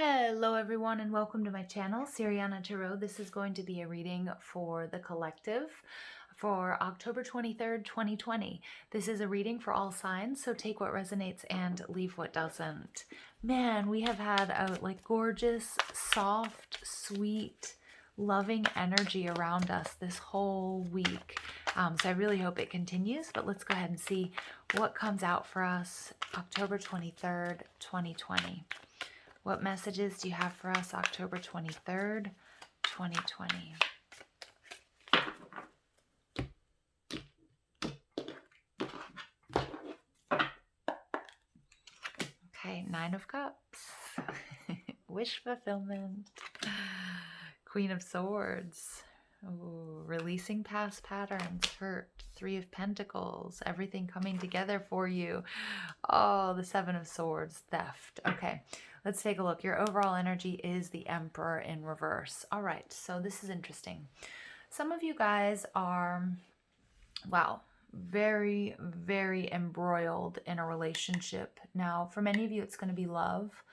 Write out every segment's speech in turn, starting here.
Hello everyone and welcome to my channel, Siriana Tarot. This is going to be a reading for the collective for October 23rd, 2020. This is a reading for all signs, so take what resonates and leave what doesn't. Man, we have had a gorgeous, soft, sweet, loving energy around us this whole week. So I really hope it continues, but let's go ahead and see what comes out for us October 23rd, 2020. What messages do you have for us October 23rd, 2020? Okay, Nine of Cups. Wish fulfillment. Queen of Swords. Ooh, releasing past patterns, hurt. Three of Pentacles. Everything coming together for you. Oh, the Seven of Swords. Theft. Okay. Let's take a look. Your overall energy is the Emperor in reverse. All right, so this is interesting. Some of you guys are, wow, very, very embroiled in a relationship. Now, for many of you, it's going to be love.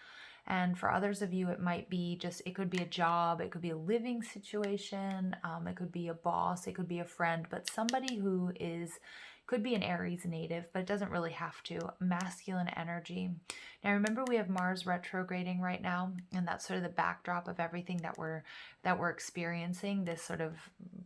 And for others of you, it might be just, it could be a job, it could be a living situation, it could be a boss, it could be a friend, but somebody who could be an Aries native, but it doesn't really have to. Masculine energy. Now remember, we have Mars retrograding right now, and that's sort of the backdrop of everything that we're experiencing, this sort of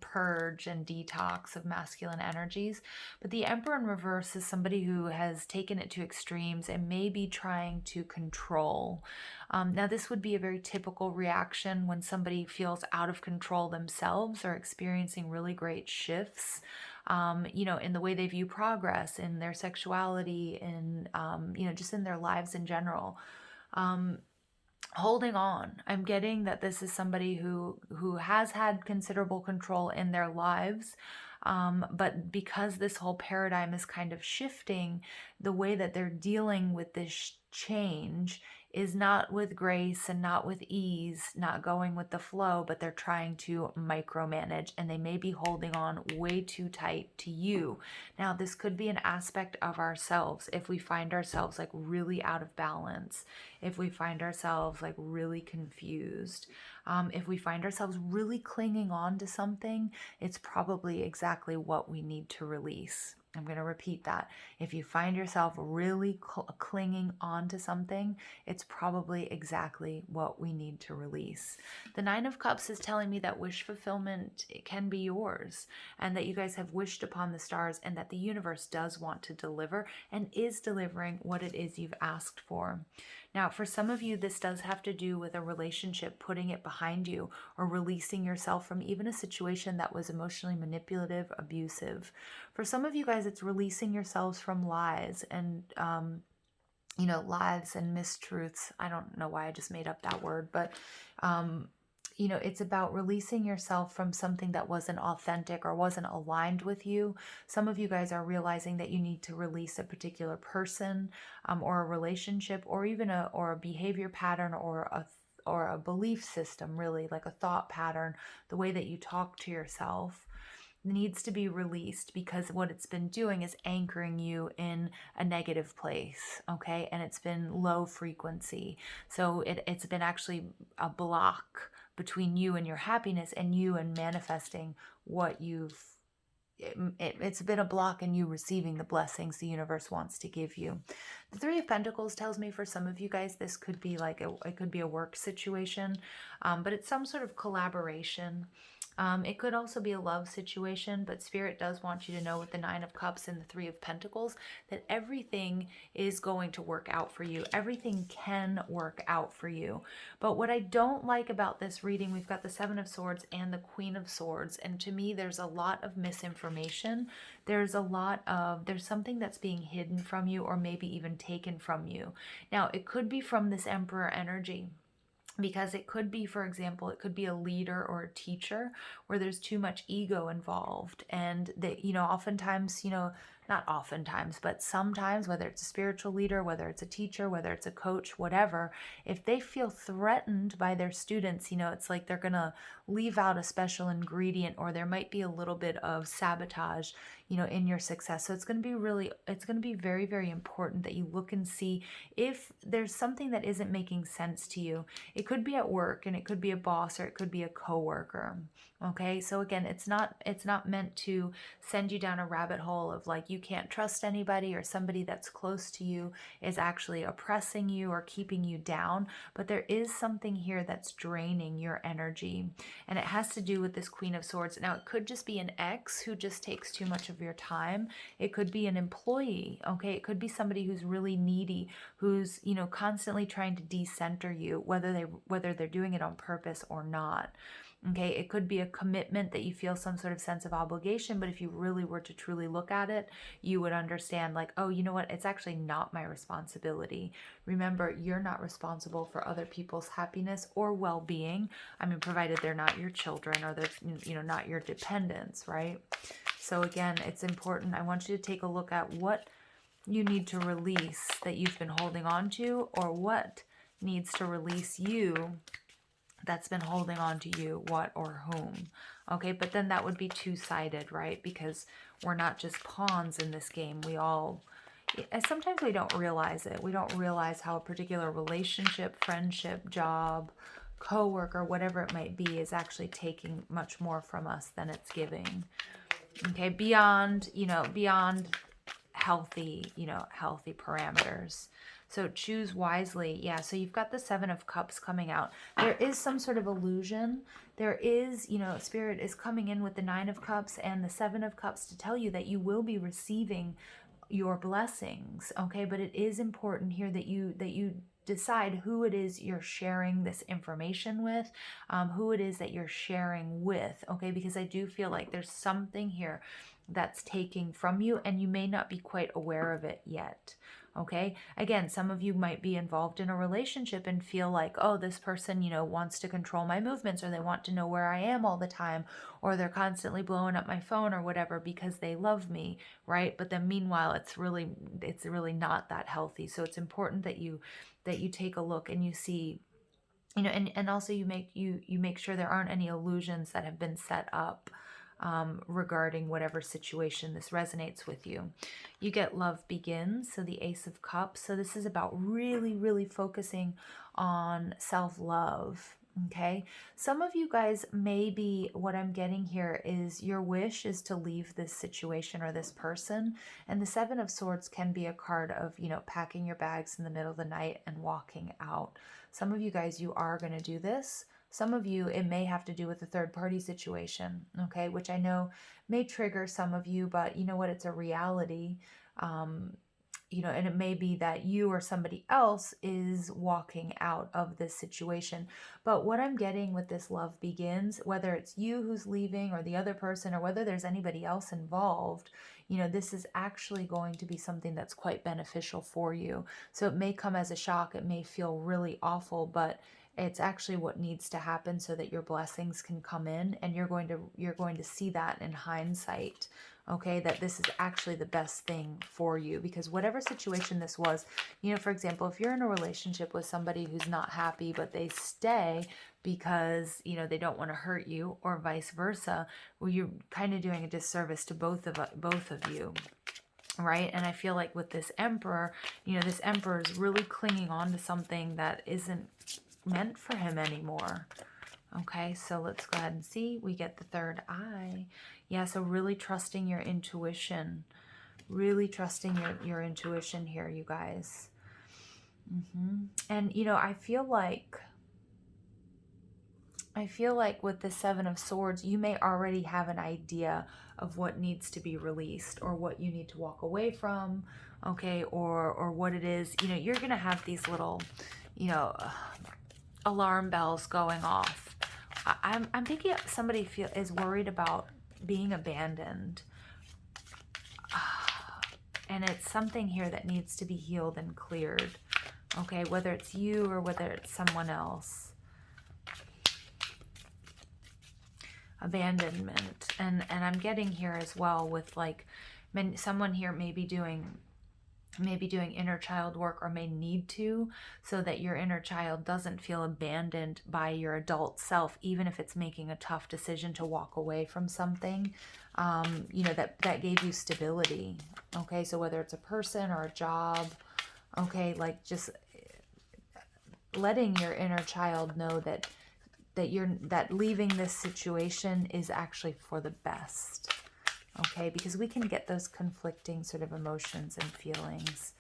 purge and detox of masculine energies. But the Emperor in reverse is somebody who has taken it to extremes and may be trying to control. Now this would be a very typical reaction when somebody feels out of control themselves or experiencing really great shifts. In the way they view progress, in their sexuality, in, just in their lives in general. Holding on. I'm getting that this is somebody who has had considerable control in their lives, but because this whole paradigm is kind of shifting, the way that they're dealing with this change is not with grace and not with ease, not going with the flow, but they're trying to micromanage, and they may be holding on way too tight to you. Now, this could be an aspect of ourselves if we find ourselves like really out of balance, if we find ourselves like really confused, if we find ourselves really clinging on to something, it's probably exactly what we need to release. I'm going to repeat that. If you find yourself really clinging on to something, it's probably exactly what we need to release. The Nine of Cups is telling me that wish fulfillment can be yours, and that you guys have wished upon the stars, and that the universe does want to deliver and is delivering what it is you've asked for. Now, for some of you, this does have to do with a relationship, putting it behind you, or releasing yourself from even a situation that was emotionally manipulative, abusive. For some of you guys, it's releasing yourselves from lies and, lies and mistruths. I don't know why I just made up that word, but, it's about releasing yourself from something that wasn't authentic or wasn't aligned with you. Some of you guys are realizing that you need to release a particular person, or a relationship, or even a behavior pattern, or a belief system, really, like a thought pattern, the way that you talk to yourself needs to be released, because what it's been doing is anchoring you in a negative place, okay? And it's been low frequency. So it's been actually a block between you and your happiness, and you and manifesting what it's been a block in you receiving the blessings the universe wants to give you. The Three of Pentacles tells me for some of you guys, this could be it could be a work situation, but it's some sort of collaboration. It could also be a love situation, but Spirit does want you to know, with the Nine of Cups and the Three of Pentacles, that everything is going to work out for you. Everything can work out for you. But what I don't like about this reading, we've got the Seven of Swords and the Queen of Swords, and to me, there's a lot of misinformation. There's something that's being hidden from you, or maybe even taken from you. Now, it could be from this Emperor energy, because it could be, for example, it could be a leader or a teacher where there's too much ego involved, and that, oftentimes, not oftentimes, but sometimes, whether it's a spiritual leader, whether it's a teacher, whether it's a coach, whatever, if they feel threatened by their students, it's like they're going to leave out a special ingredient, or there might be a little bit of sabotage, in your success. So it's going to be very, very important that you look and see if there's something that isn't making sense to you. It could be at work, and it could be a boss, or it could be a coworker. Okay, so again, it's not meant to send you down a rabbit hole of like you can't trust anybody, or somebody that's close to you is actually oppressing you or keeping you down. But there is something here that's draining your energy, and it has to do with this Queen of Swords. Now, it could just be an ex who just takes too much of your time. It could be an employee. Okay, it could be somebody who's really needy, who's constantly trying to decenter you, whether they're doing it on purpose or not. Okay, it could be a commitment that you feel some sort of sense of obligation, but if you really were to truly look at it, you would understand like, oh, you know what? It's actually not my responsibility. Remember, you're not responsible for other people's happiness or well-being. I mean, provided they're not your children, or they're, not your dependents, right? So again, it's important. I want you to take a look at what you need to release that you've been holding on to, or what needs to release you that's been holding on to you, what or whom. Okay, but then that would be two-sided, right? Because we're not just pawns in this game. Sometimes we don't realize it. We don't realize how a particular relationship, friendship, job, coworker, whatever it might be, is actually taking much more from us than it's giving. Okay, beyond healthy parameters. So choose wisely. Yeah, so you've got the Seven of Cups coming out. There is some sort of illusion. There is, Spirit is coming in with the Nine of Cups and the Seven of Cups to tell you that you will be receiving your blessings, okay? But it is important here that you decide who it is you're sharing this information with, who it is that you're sharing with, okay? Because I do feel like there's something here that's taking from you, and you may not be quite aware of it yet. Okay, again, some of you might be involved in a relationship and feel like, oh, this person, wants to control my movements, or they want to know where I am all the time, or they're constantly blowing up my phone or whatever because they love me, right? But then meanwhile, it's really not that healthy. So it's important that you take a look and you see, and also you make sure there aren't any illusions that have been set up regarding whatever situation this resonates with you. You get Love Begins, so the Ace of Cups. So this is about really, really focusing on self-love. Okay, some of you guys, maybe what I'm getting here is your wish is to leave this situation or this person, and the Seven of Swords can be a card of, packing your bags in the middle of the night and walking out. Some of you guys, you are going to do this. Some of you, it may have to do with a third-party situation, okay, which I know may trigger some of you, but you know what? It's a reality. And it may be that you or somebody else is walking out of this situation. But what I'm getting with this Love Begins, whether it's you who's leaving or the other person, or whether there's anybody else involved, this is actually going to be something that's quite beneficial for you. So it may come as a shock. It may feel really awful, but it's actually what needs to happen so that your blessings can come in, and you're going to see that in hindsight, okay, that this is actually the best thing for you. Because whatever situation this was, for example, if you're in a relationship with somebody who's not happy but they stay because they don't want to hurt you, or vice versa, well, you're kind of doing a disservice to both of you. Right? And I feel like with this Emperor, this Emperor is really clinging on to something that isn't meant for him anymore. Okay, so let's go ahead and see. We get the Third Eye. Yeah, so really trusting your intuition. Really trusting your intuition here, you guys. And, I feel like with the Seven of Swords, you may already have an idea of what needs to be released, or what you need to walk away from, okay, or what it is. You're going to have these little, alarm bells going off. I'm thinking somebody is worried about being abandoned. And it's something here that needs to be healed and cleared. Okay, whether it's you or whether it's someone else. Abandonment. And I'm getting here as well with like Someone here may be doing inner child work, or may need to, so that your inner child doesn't feel abandoned by your adult self, even if it's making a tough decision to walk away from something, that gave you stability. Okay, so whether it's a person or a job, okay, like just letting your inner child know that leaving this situation is actually for the best. Okay, because we can get those conflicting sort of emotions and feelings.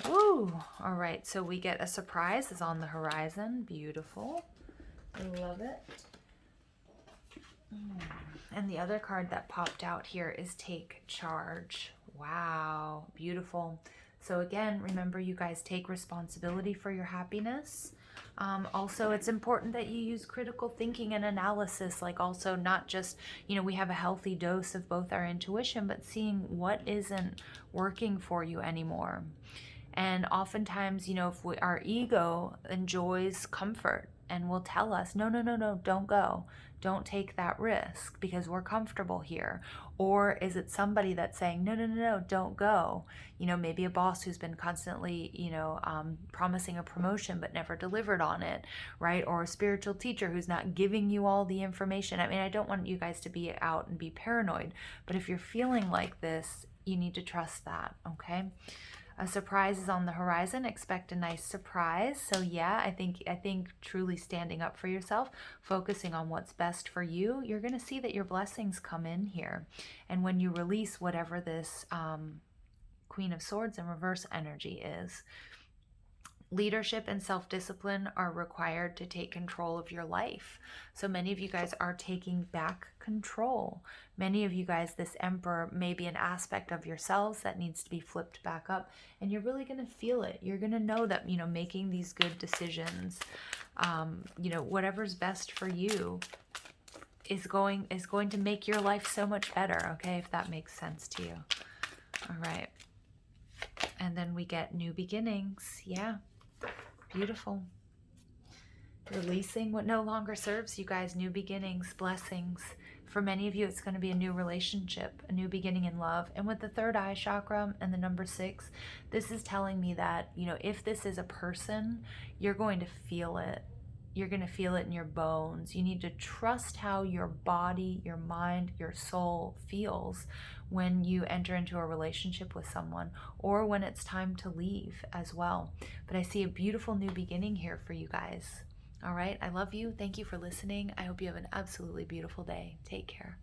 Ooh, all right, so we get a surprise is on the horizon. Beautiful. I love it. And the other card that popped out here is Take Charge. Wow, beautiful. So again, remember, you guys, take responsibility for your happiness. Also, it's important that you use critical thinking and analysis, like also not just, we have a healthy dose of both our intuition, but seeing what isn't working for you anymore. And oftentimes, if our ego enjoys comfort and will tell us, no, no, no, no, don't go. Don't take that risk because we're comfortable here. Or is it somebody that's saying, no, no, no, no, don't go? Maybe a boss who's been constantly, promising a promotion but never delivered on it, right? Or a spiritual teacher who's not giving you all the information. I mean, I don't want you guys to be out and be paranoid, but if you're feeling like this, you need to trust that, okay? A surprise is on the horizon. Expect a nice surprise. So yeah, I think truly standing up for yourself, focusing on what's best for you, you're going to see that your blessings come in here. And when you release whatever this Queen of Swords in reverse energy is, leadership and self-discipline are required to take control of your life. So many of you guys are taking back control. Many of you guys, this Emperor may be an aspect of yourselves that needs to be flipped back up, and you're really going to feel it. You're going to know that, making these good decisions, whatever's best for you is going to make your life so much better, okay, if that makes sense to you. All right. And then we get new beginnings. Yeah. Beautiful. Releasing what no longer serves you guys, new beginnings, blessings. For many of you, it's going to be a new relationship, a new beginning in love. And with the third eye chakra and the number 6, this is telling me that, if this is a person, you're going to feel it. You're going to feel it in your bones. You need to trust how your body, your mind, your soul feels when you enter into a relationship with someone, or when it's time to leave as well. But I see a beautiful new beginning here for you guys. All right, I love you. Thank you for listening. I hope you have an absolutely beautiful day. Take care.